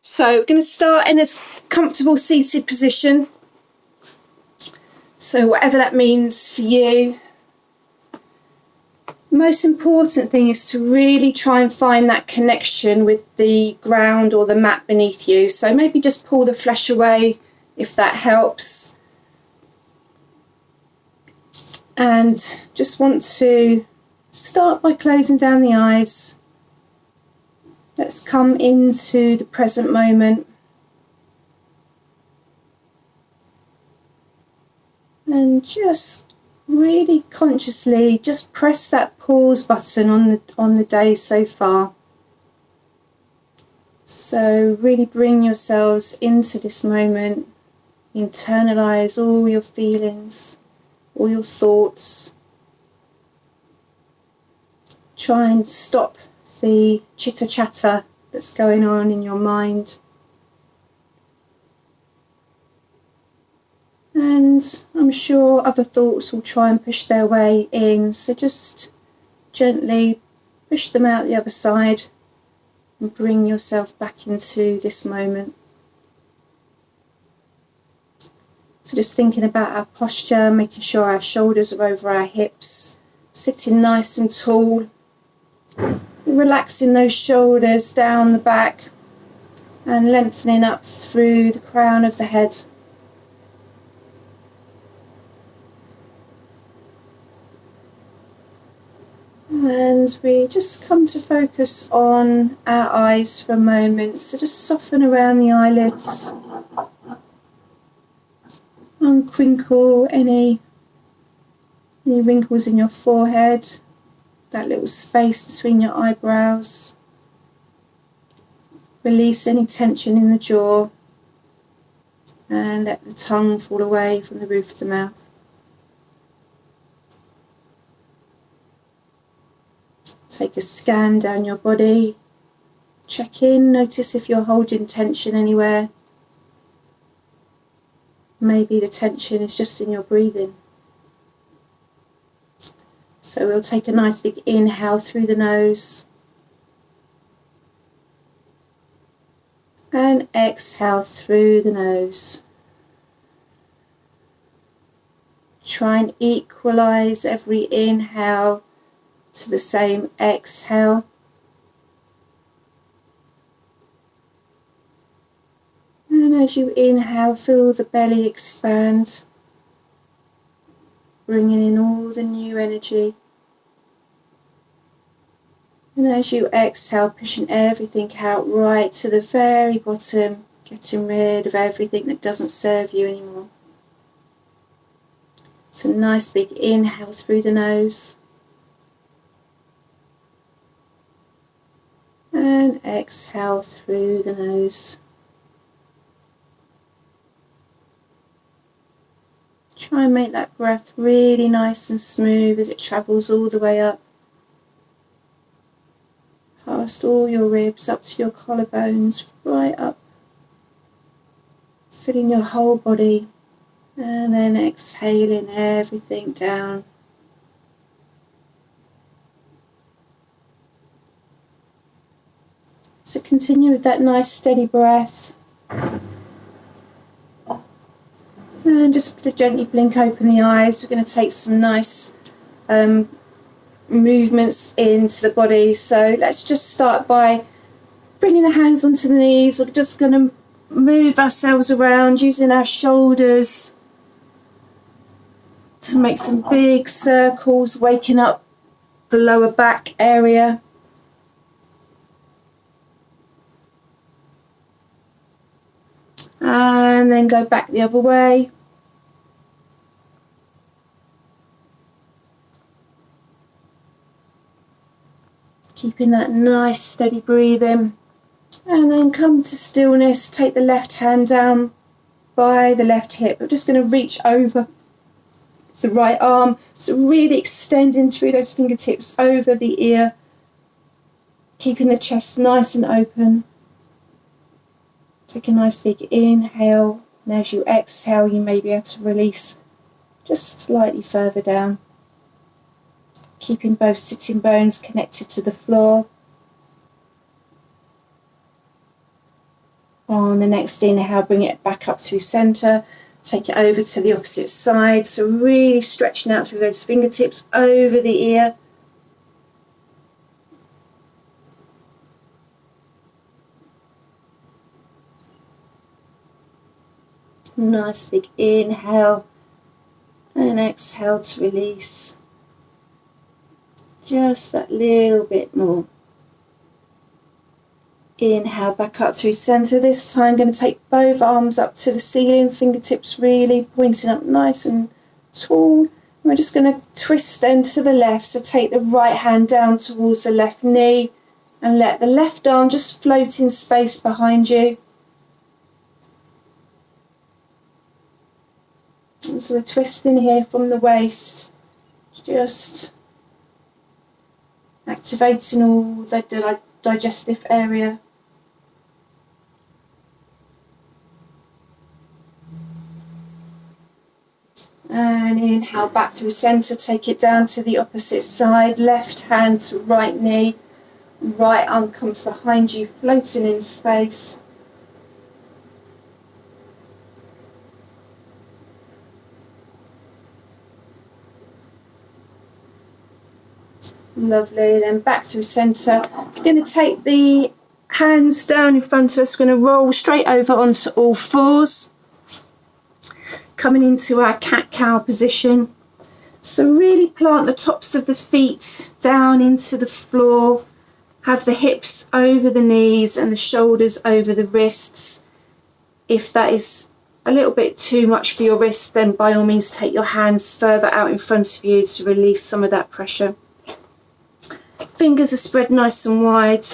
So we're going to start in a comfortable seated position. So whatever that means for you. Most important thing is to really try and find that connection with the ground or the mat beneath you. So maybe just pull the flesh away if that helps. And just want to start by closing down the eyes. Let's come into the present moment. And just really consciously just press that pause button on the day so far. So really bring yourselves into this moment. Internalize all your feelings, all your thoughts. Try and stop the chitter chatter that's going on in your mind. And I'm sure other thoughts will try and push their way in, so just gently push them out the other side and bring yourself back into this moment. So just thinking about our posture, making sure our shoulders are over our hips, sitting nice and tall, relaxing those shoulders down the back and lengthening up through the crown of the head. And we just come to focus on our eyes for a moment. So just soften around the eyelids. Uncrinkle any wrinkles in your forehead. That little space between your eyebrows. Release any tension in the jaw. And let the tongue fall away from the roof of the mouth. Take a scan down your body, check in, notice if you're holding tension anywhere. Maybe the tension is just in your breathing. So we'll take a nice big inhale through the nose and exhale through the nose. Try and equalize every inhale to the same exhale. And as you inhale, feel the belly expand, bringing in all the new energy. And as you exhale, pushing everything out right to the very bottom, getting rid of everything that doesn't serve you anymore. So nice big inhale through the nose. And exhale through the nose. Try and make that breath really nice and smooth as it travels all the way up. Past all your ribs, up to your collarbones, right up. Filling your whole body. And then exhaling everything down. So continue with that nice steady breath. And just gently blink open the eyes. We're going to take some nice movements into the body. So let's just start by bringing the hands onto the knees. We're just going to move ourselves around using our shoulders to make some big circles, waking up the lower back area. And then go back the other way. Keeping that nice steady breathing. And then come to stillness. Take the left hand down by the left hip. We're just going to reach over the right arm. So really extending through those fingertips over the ear. Keeping the chest nice and open. Take a nice big inhale, and as you exhale, you may be able to release just slightly further down. Keeping both sitting bones connected to the floor. On the next inhale, bring it back up through centre. Take it over to the opposite side. So really stretching out through those fingertips over the ear. Nice big inhale and exhale to release. Just that little bit more. Inhale back up through centre. This time I'm going to take both arms up to the ceiling, fingertips really pointing up nice and tall. And we're just going to twist then to the left. So take the right hand down towards the left knee and let the left arm just float in space behind you. And so we're twisting here from the waist, just activating all the digestive area. And inhale back through centre, take it down to the opposite side, left hand to right knee, right arm comes behind you, floating in space. Lovely, then back through centre. We're going to take the hands down in front of us, we're going to roll straight over onto all fours, coming into our cat-cow position. So really plant the tops of the feet down into the floor, have the hips over the knees and the shoulders over the wrists. If that is a little bit too much for your wrists, then by all means take your hands further out in front of you to release some of that pressure. Fingers are spread nice and wide,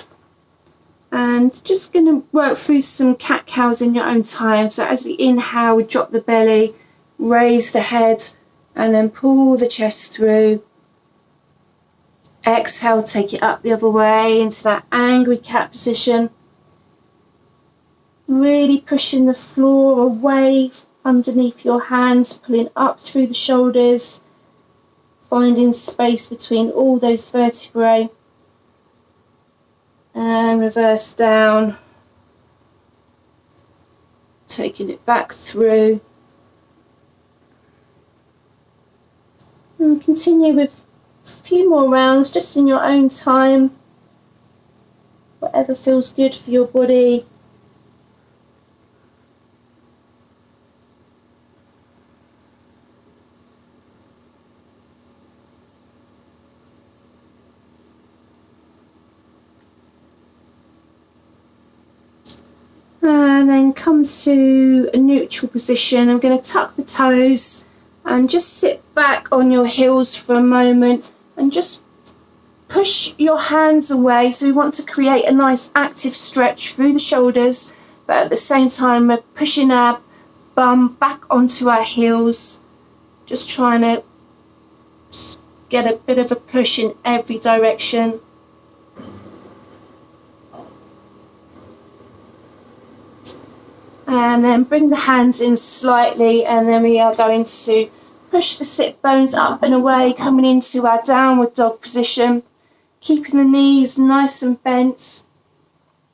and just going to work through some cat-cows in your own time. So as we inhale, we drop the belly, raise the head, and then pull the chest through. Exhale, take it up the other way into that angry cat position. Really pushing the floor away underneath your hands, pulling up through the shoulders, finding space between all those vertebrae. And reverse down, taking it back through. And continue with a few more rounds just in your own time, whatever feels good for your body. And then come to a neutral position. I'm going to tuck the toes and just sit back on your heels for a moment and just push your hands away. So we want to create a nice active stretch through the shoulders, but at the same time we're pushing our bum back onto our heels, just trying to get a bit of a push in every direction. And then bring the hands in slightly, and then we are going to push the sit bones up and away, coming into our downward dog position, keeping the knees nice and bent,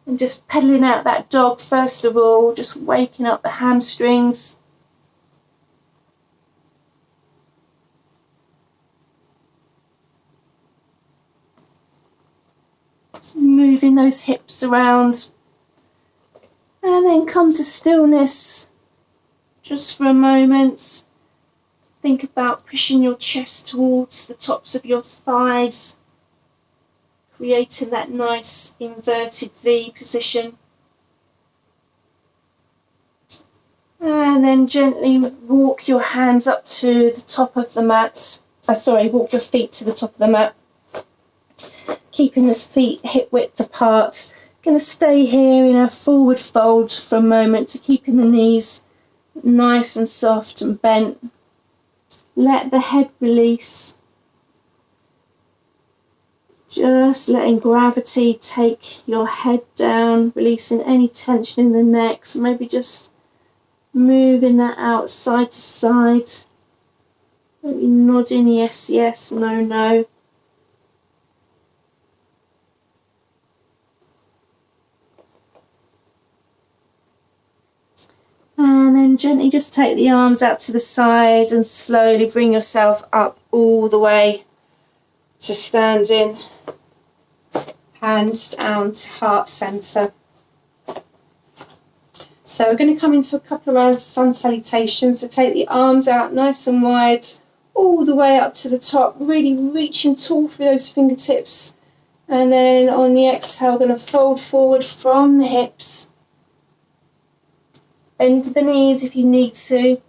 and just pedaling out that dog first of all, just waking up the hamstrings. Just moving those hips around. And then come to stillness just for a moment. Think about pushing your chest towards the tops of your thighs, creating that nice inverted V position. And then gently walk your hands up to the top of the mat. Walk your feet to the top of the mat. Keeping the feet hip width apart. Going to stay here in a forward fold for a moment to keeping the knees nice and soft and bent. Let the head release. Just letting gravity take your head down, releasing any tension in the neck. So maybe just moving that out side to side. Maybe nodding yes, yes, no, no. then gently just take the arms out to the side and slowly bring yourself up all the way to standing. Hands down to heart centre. So we're going to come into a couple of rounds of sun salutations. So take the arms out nice and wide, all the way up to the top, really reaching tall through those fingertips. And then on the exhale, we're going to fold forward from the hips. Bend the knees if you need to.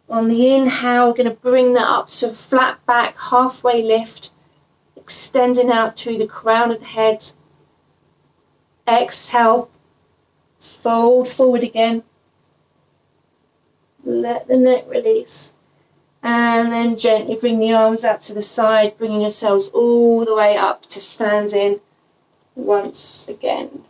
On the inhale, we're going to bring that up to a flat back, halfway lift, extending out through the crown of the head. Exhale, fold forward again. Let the neck release. And then gently bring the arms out to the side, bringing yourselves all the way up to standing once again.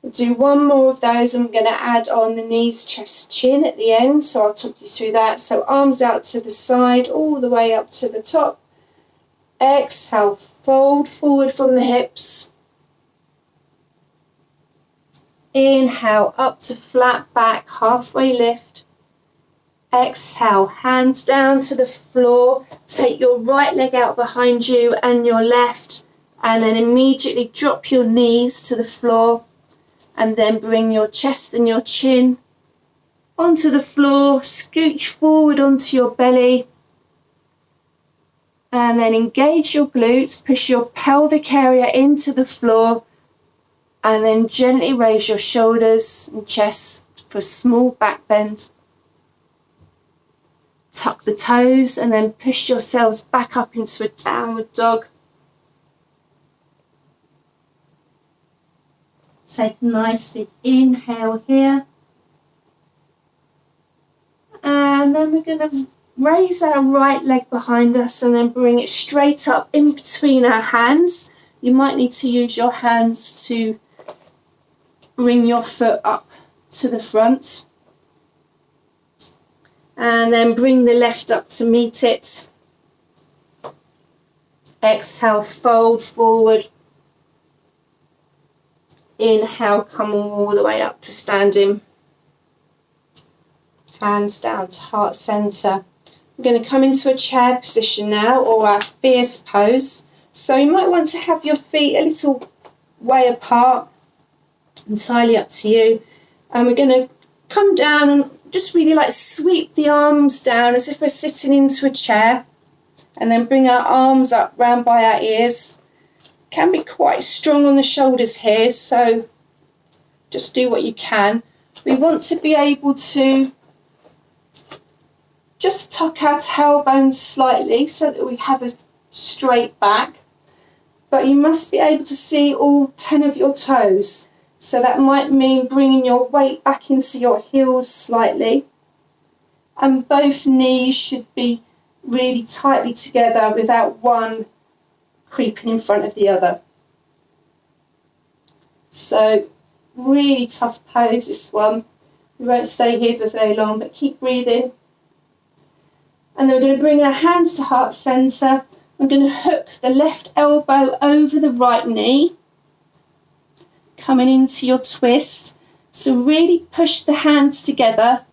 We'll do one more of those. I'm going to add on the knees, chest, chin at the end, so I'll talk you through that. So arms out to the side, all the way up to the top. Exhale, fold forward from the hips. Inhale, up to flat back, halfway lift. Exhale, hands down to the floor. Take your right leg out behind you and your left, and then immediately drop your knees to the floor, and then bring your chest and your chin onto the floor. Scooch forward onto your belly, and then engage your glutes. Push your pelvic area into the floor, and then gently raise your shoulders and chest for a small back bend. Tuck the toes and then push yourselves back up into a downward dog. Take a nice big inhale here. And then we're going to raise our right leg behind us and then bring it straight up in between our hands. You might need to use your hands to bring your foot up to the front. And then bring the left up to meet it. Exhale, fold forward. Inhale, come all the way up to standing. Hands down to heart centre. We're going to come into a chair position now, or our fierce pose. So you might want to have your feet a little way apart, entirely up to you. And we're going to come down and just really like sweep the arms down as if we're sitting into a chair, and then bring our arms up round by our ears. Can be quite strong on the shoulders here, so just do what you can. We want to be able to just tuck our tailbones slightly so that we have a straight back, but you must be able to see all 10 of your toes. So that might mean bringing your weight back into your heels slightly. And both knees should be really tightly together without one creeping in front of the other. So really tough pose, this one. We won't stay here for very long, but keep breathing. And then we're going to bring our hands to heart centre. I'm going to hook the left elbow over the right knee, coming into your twist. So really push the hands together,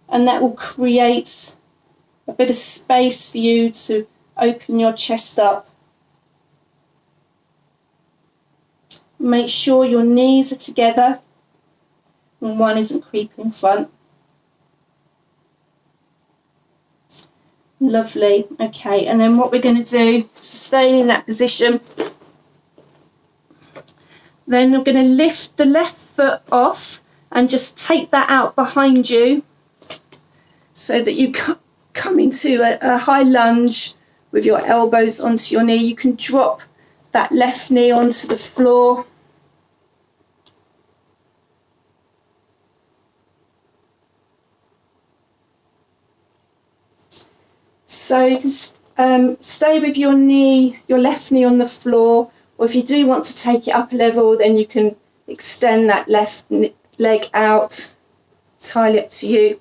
and that will create a bit of space for you to open your chest up. Make sure your knees are together and one isn't creeping in front. Lovely. Okay, and then what we're going to do, staying in that position, then we're going to lift the left foot off and just take that out behind you so that you come into a high lunge with your elbows onto your knee. You can drop that left knee onto the floor. So you can stay with your left knee on the floor, or if you do want to take it up a level, then you can extend that left leg out. Entirely up to you.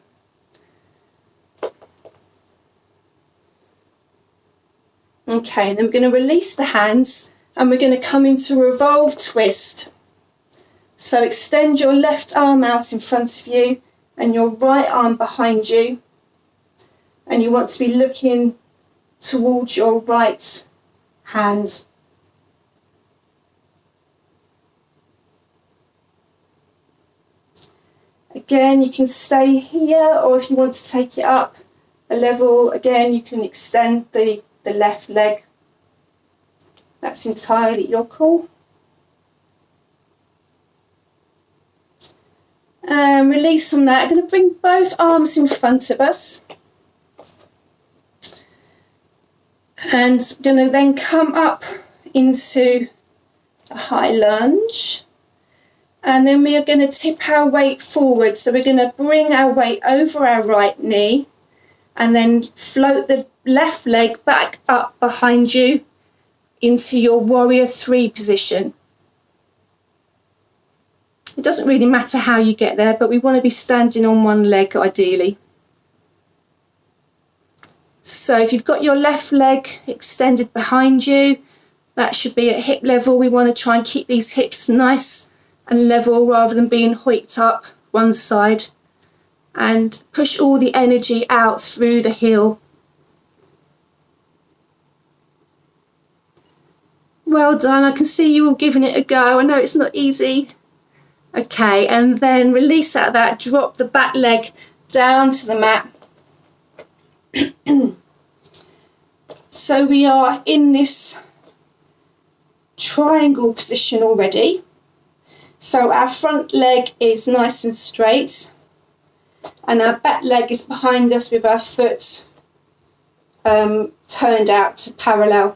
Okay, then we're going to release the hands and we're going to come into a revolve twist. So extend your left arm out in front of you and your right arm behind you. And you want to be looking towards your right hand. Again, you can stay here, or if you want to take it up a level, again, you can extend the left leg. That's entirely your call. And release on that. I'm going to bring both arms in front of us. And I'm going to then come up into a high lunge. And then we are going to tip our weight forward. So we're going to bring our weight over our right knee and then float the left leg back up behind you into your warrior 3 position. It doesn't really matter how you get there, but we want to be standing on one leg ideally. So if you've got your left leg extended behind you, that should be at hip level. We want to try and keep these hips nice and level rather than being hoiked up one side, and push all the energy out through the heel. Well done. I can see you all giving it a go. I know it's not easy. Okay, and then release out of that, drop the back leg down to the mat. So we are in this triangle position already. So our front leg is nice and straight and our back leg is behind us with our foot turned out to parallel.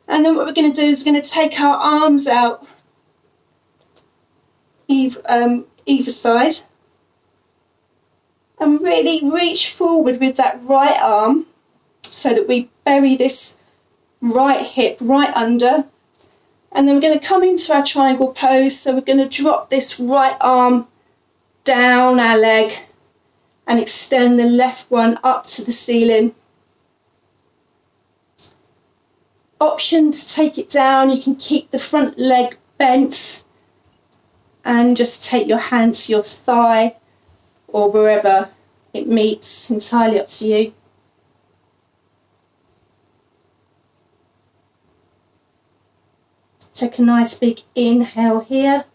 And then what we're going to do is we're going to take our arms out either side and really reach forward with that right arm so that we bury this right hip right under. And then we're going to come into our triangle pose. So we're going to drop this right arm down our leg and extend the left one up to the ceiling. Option to take it down. You can keep the front leg bent and just take your hand to your thigh or wherever it meets, entirely up to you. Take a nice big inhale here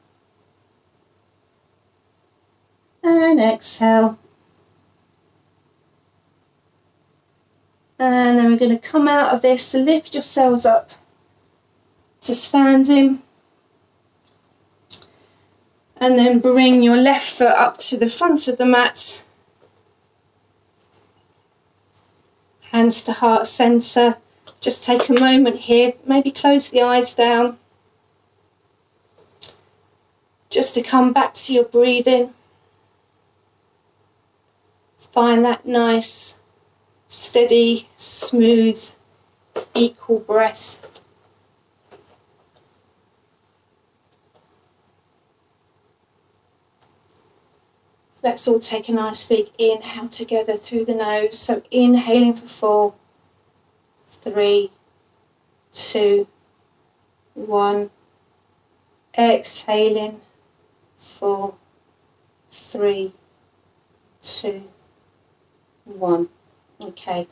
and exhale. And then we're going to come out of this, so lift yourselves up to standing. And then bring your left foot up to the front of the mat. Hands to heart centre. Just take a moment here, maybe close the eyes down. Just to come back to your breathing. Find that nice, steady, smooth, equal breath. Let's all take a nice big inhale together through the nose. So inhaling for 4, 3, 2, 1. Exhaling. 4, 3, 2, 1. Okay,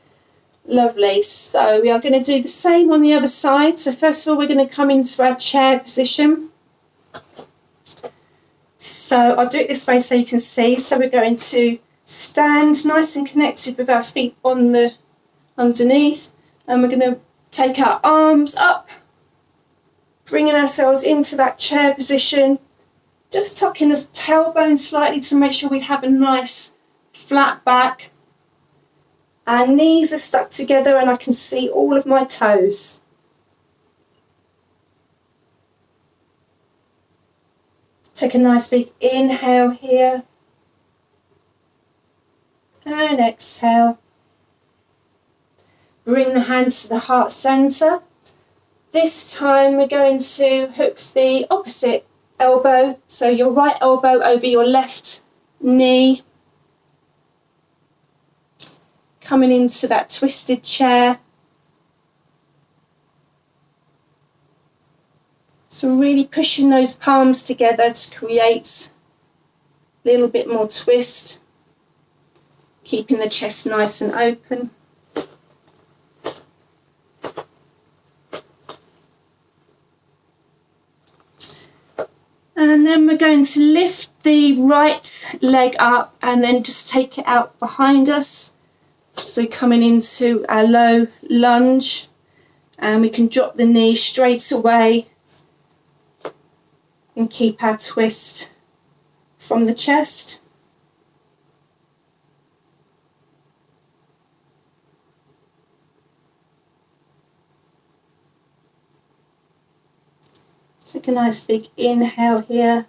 lovely. So we are going to do the same on the other side. So first of all, we're going to come into our chair position. So I'll do it this way so you can see. So we're going to stand nice and connected with our feet on the underneath, and we're going to take our arms up, bringing ourselves into that chair position. Just tucking the tailbone slightly to make sure we have a nice flat back. Our knees are stuck together and I can see all of my toes. Take a nice big inhale here. And exhale. Bring the hands to the heart centre. This time we're going to hook the opposite elbow, so your right elbow over your left knee, coming into that twisted chair. So really pushing those palms together to create a little bit more twist, keeping the chest nice and open. And then we're going to lift the right leg up and then just take it out behind us. So coming into our low lunge, and we can drop the knee straight away and keep our twist from the chest. Take a nice big inhale here.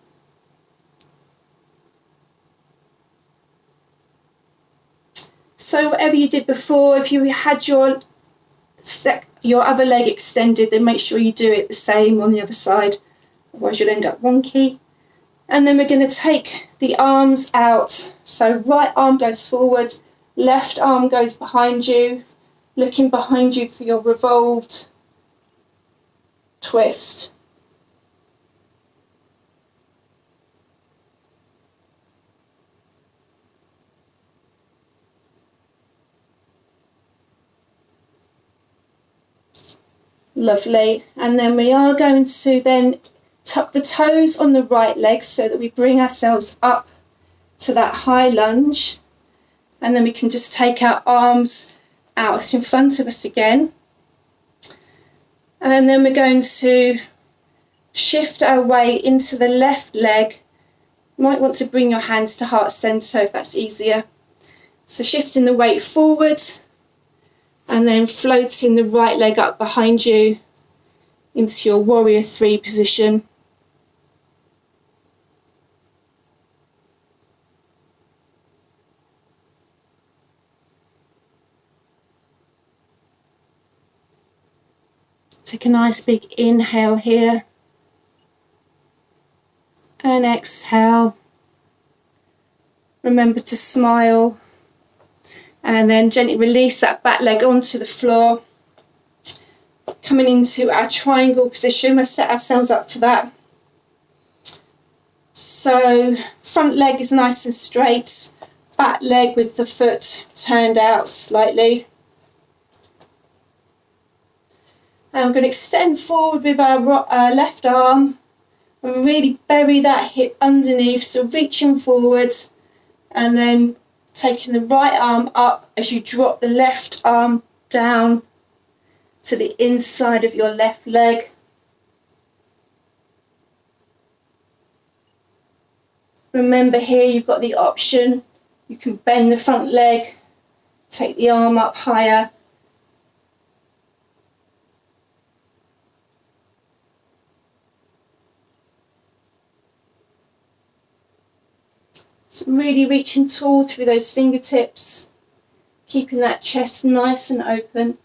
So whatever you did before, if you had your other leg extended, then make sure you do it the same on the other side, otherwise you'll end up wonky. And then we're going to take the arms out. So right arm goes forward, left arm goes behind you, looking behind you for your revolved twist. Lovely. And then we are going to then tuck the toes on the right leg so that we bring ourselves up to that high lunge. And then we can just take our arms out in front of us again. And then we're going to shift our way into the left leg. You might want to bring your hands to heart centre if that's easier. So shifting the weight forward, and then floating the right leg up behind you into your warrior 3 position. Take a nice big inhale here and exhale. Remember to smile. And then gently release that back leg onto the floor. Coming into our triangle position, we'll set ourselves up for that. So front leg is nice and straight, back leg with the foot turned out slightly. And we're going to extend forward with our left arm and really bury that hip underneath, so reaching forward and then taking the right arm up as you drop the left arm down to the inside of your left leg. Remember here you've got the option, you can bend the front leg, take the arm up higher. So really reaching tall through those fingertips, keeping that chest nice and open.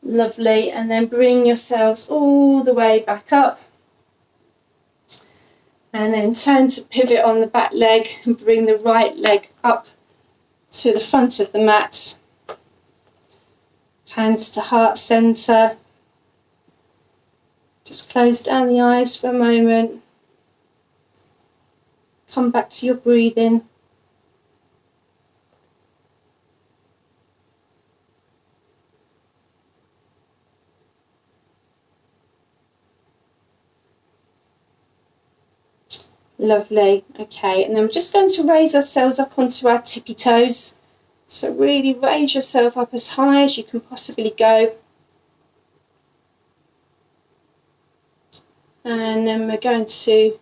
Lovely, and then bring yourselves all the way back up. And then turn to pivot on the back leg and bring the right leg up to the front of the mat. Hands to heart centre. Just close down the eyes for a moment. Come back to your breathing. Lovely. Okay, and then we're just going to raise ourselves up onto our tippy toes. So really raise yourself up as high as you can possibly go. And then we're going to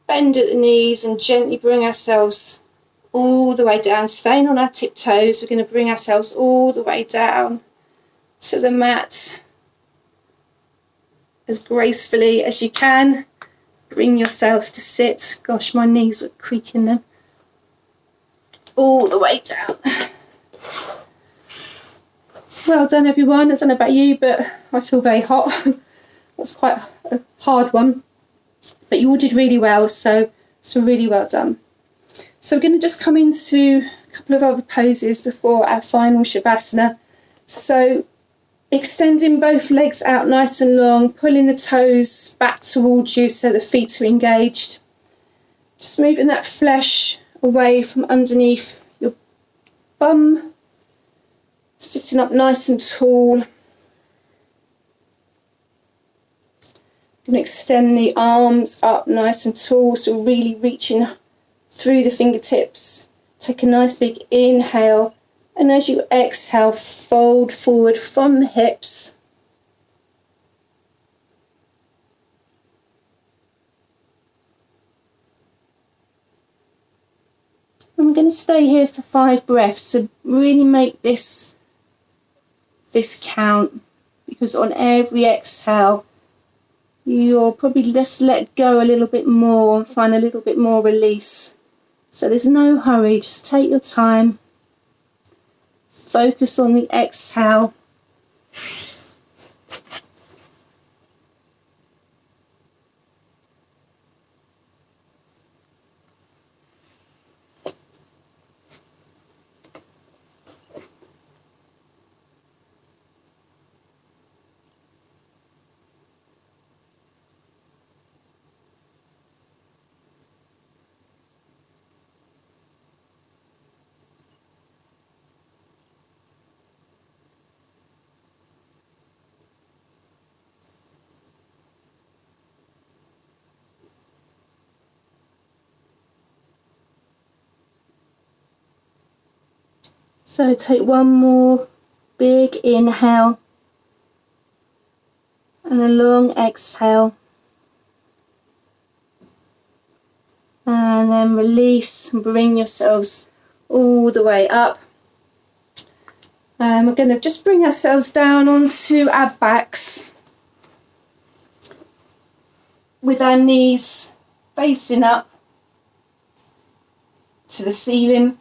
bend at the knees and gently bring ourselves all the way down. Staying on our tiptoes, we're going to bring ourselves all the way down to the mat as gracefully as you can. Bring yourselves to sit. Gosh, my knees were creaking then. All the way down. Well done, everyone. I don't know about you, but I feel very hot. That's quite a hard one. But you all did really well, so really well done. So we're going to just come into a couple of other poses before our final Shavasana. So extending both legs out nice and long, pulling the toes back towards you so the feet are engaged. Just moving that flesh away from underneath your bum, sitting up nice and tall. And extend the arms up nice and tall, so really reaching through the fingertips. Take a nice big inhale, and as you exhale, fold forward from the hips. And we're going to stay here for 5 breaths, so really make this count, because on every exhale, you'll probably just let go a little bit more and find a little bit more release. So there's no hurry, just take your time. Focus on the exhale. So take one more big inhale and a long exhale. And then release and bring yourselves all the way up. We're going to just bring ourselves down onto our backs with our knees facing up to the ceiling.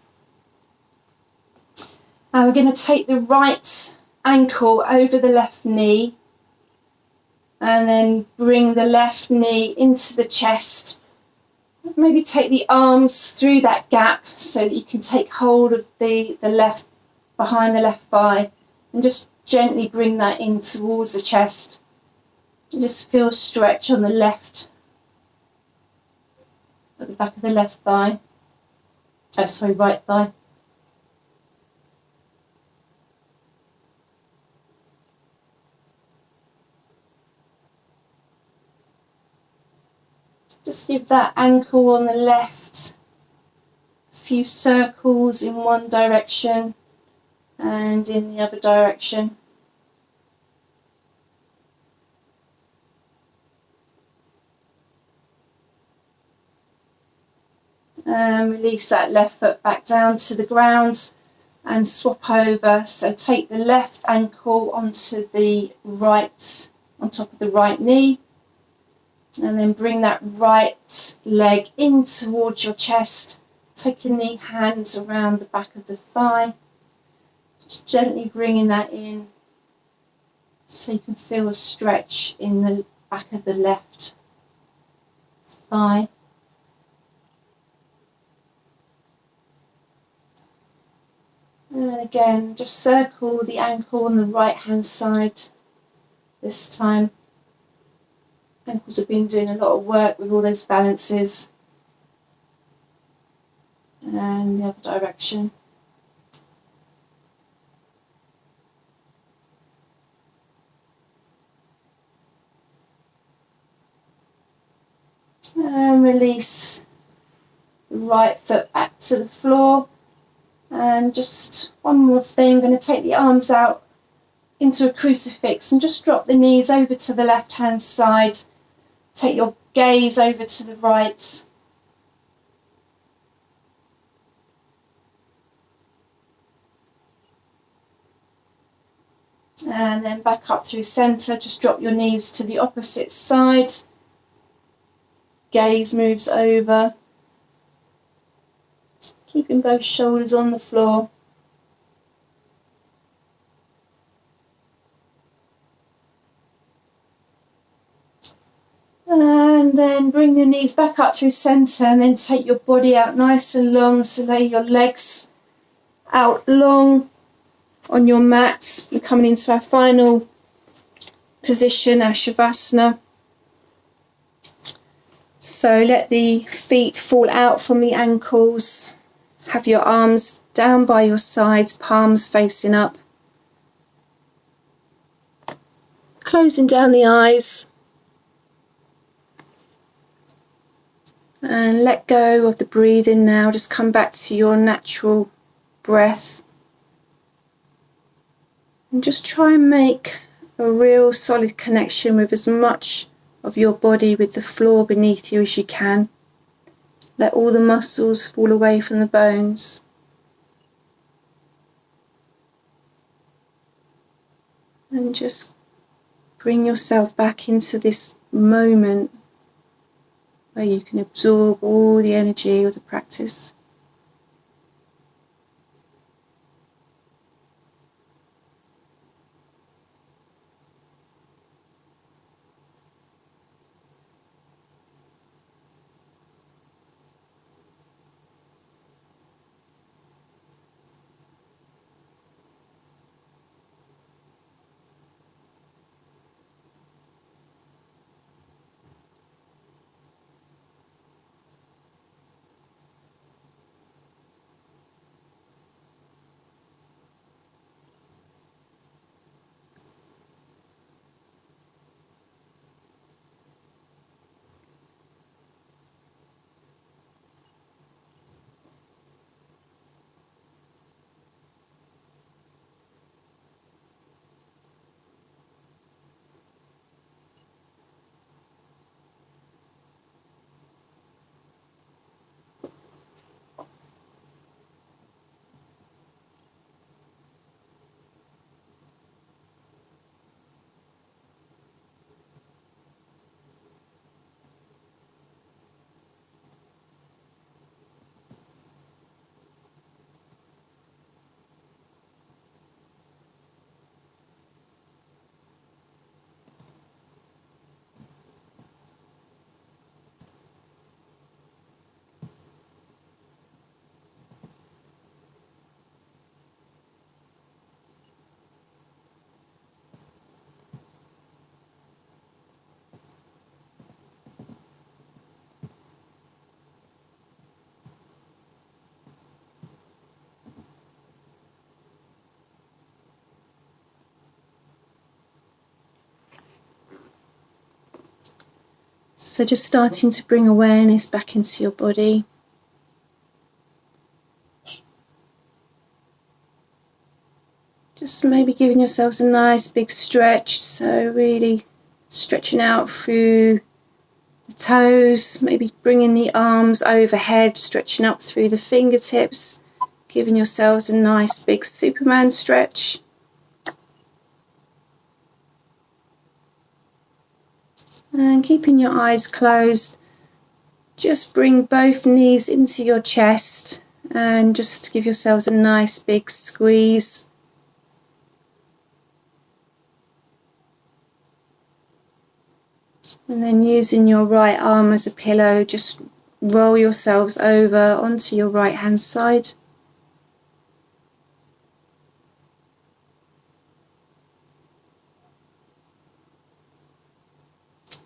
And we're going to take the right ankle over the left knee and then bring the left knee into the chest. Maybe take the arms through that gap so that you can take hold of the left, behind the left thigh, and just gently bring that in towards the chest. And just feel a stretch on the left, at the back of the left thigh. Right thigh. Just give that ankle on the left a few circles in one direction and in the other direction. And release that left foot back down to the ground and swap over. So take the left ankle onto the right, on top of the right knee. And then bring that right leg in towards your chest, taking the hands around the back of the thigh, just gently bringing that in so you can feel a stretch in the back of the left thigh. And again, just circle the ankle on the right hand side this time. Ankles have been doing a lot of work with all those balances. And the other direction. And release the right foot back to the floor. And just one more thing, I'm going to take the arms out into a crucifix and just drop the knees over to the left hand side. Take your gaze over to the right. And then back up through centre, just drop your knees to the opposite side. Gaze moves over. Keeping both shoulders on the floor. And then bring the knees back up through centre and then take your body out nice and long. So lay your legs out long on your mat. We're coming into our final position, our Shavasana. So let the feet fall out from the ankles. Have your arms down by your sides, palms facing up. Closing down the eyes. And let go of the breathing now. Just come back to your natural breath. And just try and make a real solid connection with as much of your body with the floor beneath you as you can. Let all the muscles fall away from the bones. And just bring yourself back into this moment where you can absorb all the energy of the practice. So just starting to bring awareness back into your body. Just maybe giving yourselves a nice big stretch. So really stretching out through the toes, maybe bringing the arms overhead, stretching up through the fingertips, giving yourselves a nice big Superman stretch. And keeping your eyes closed, just bring both knees into your chest and just give yourselves a nice big squeeze. And then using your right arm as a pillow, just roll yourselves over onto your right hand side.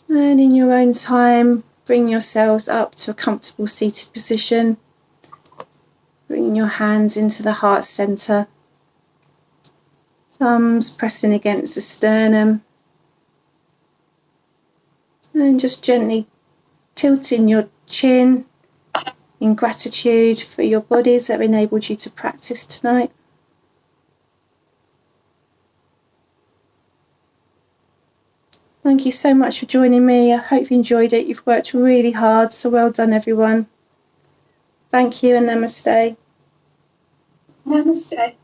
And in your own time, bring yourselves up to a comfortable seated position. Bringing your hands into the heart center. Thumbs pressing against the sternum. And just gently tilting your chin in gratitude for your bodies that have enabled you to practice tonight. Thank you so much for joining me. I hope you enjoyed it. You've worked really hard, so well done, everyone. Thank you and namaste. Namaste.